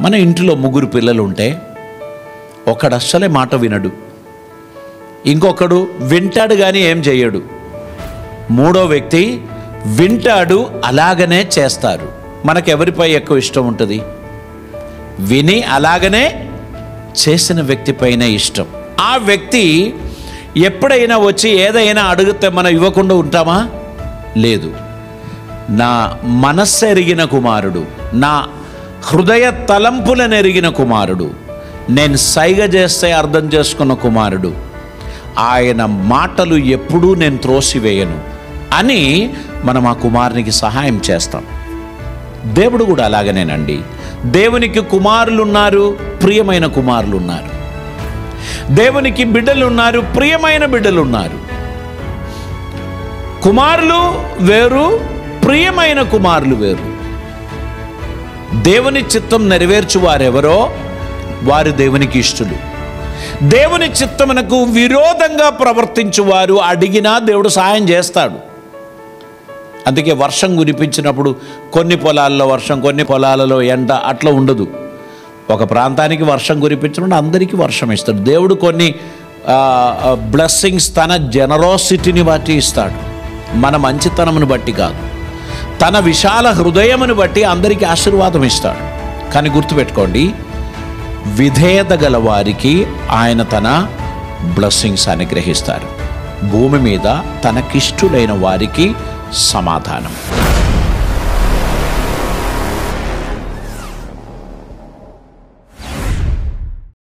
మన ఇంటిలో ముగ్గురు పిల్లలు ఉంటే ఒకడు అస్సలే మాట వినడు, ఇంకొకడు వింటాడు కానీ ఏం చేయడు, మూడో వ్యక్తి వింటాడు అలాగనే చేస్తారు. మనకెవరిపై ఎక్కువ ఇష్టం ఉంటుంది? విని అలాగనే చేసిన వ్యక్తిపైనే ఇష్టం. ఆ వ్యక్తి ఎప్పుడైనా వచ్చి ఏదైనా అడిగితే మనం ఇవ్వకుండా ఉంటామా? లేదు. నా మనస్సు ఎరిగిన కుమారుడు, నా హృదయ తలంపులను ఎరిగిన కుమారుడు, నేను సైగ చేస్తే అర్థం చేసుకున్న కుమారుడు, ఆయన మాటలు ఎప్పుడూ నేను త్రోసివేయను అని మనం ఆ కుమారునికి సహాయం చేస్తాం. దేవుడు కూడా అలాగనేనండి. దేవునికి కుమారులు ఉన్నారు, ప్రియమైన కుమారులు ఉన్నారు. దేవునికి బిడ్డలు ఉన్నారు, ప్రియమైన బిడ్డలు ఉన్నారు. కుమారులు వేరు, ప్రియమైన కుమారులు వేరు. దేవుని చిత్తం నెరవేర్చు వారెవరో వారు దేవునికి ఇష్టలు. దేవుని చిత్తమునకు విరోధంగా ప్రవర్తించువారు అడిగినా దేవుడు సహాయం చేస్తాడు. అందుకే వర్షం కురిపించినప్పుడు కొన్ని పొలాల్లో వర్షం, కొన్ని పొలాలలో ఎండ అట్లా ఉండదు. ఒక ప్రాంతానికి వర్షం కురిపించినప్పుడు అందరికీ వర్షం ఇస్తాడు. దేవుడు కొన్ని బ్లెస్సింగ్స్ తన జనరోసిటీని బట్టి ఇస్తాడు, మన మంచితనమును బట్టి కాదు. తన విశాల హృదయమును బట్టి అందరికీ ఆశీర్వాదం ఇస్తాడు. కానీ గుర్తుపెట్టుకోండి, విధేయత గల వారికి ఆయన తన బ్లెస్సింగ్స్ అనుగ్రహిస్తారు. భూమి మీద తనకిష్టులైన వారికి సమాధానం.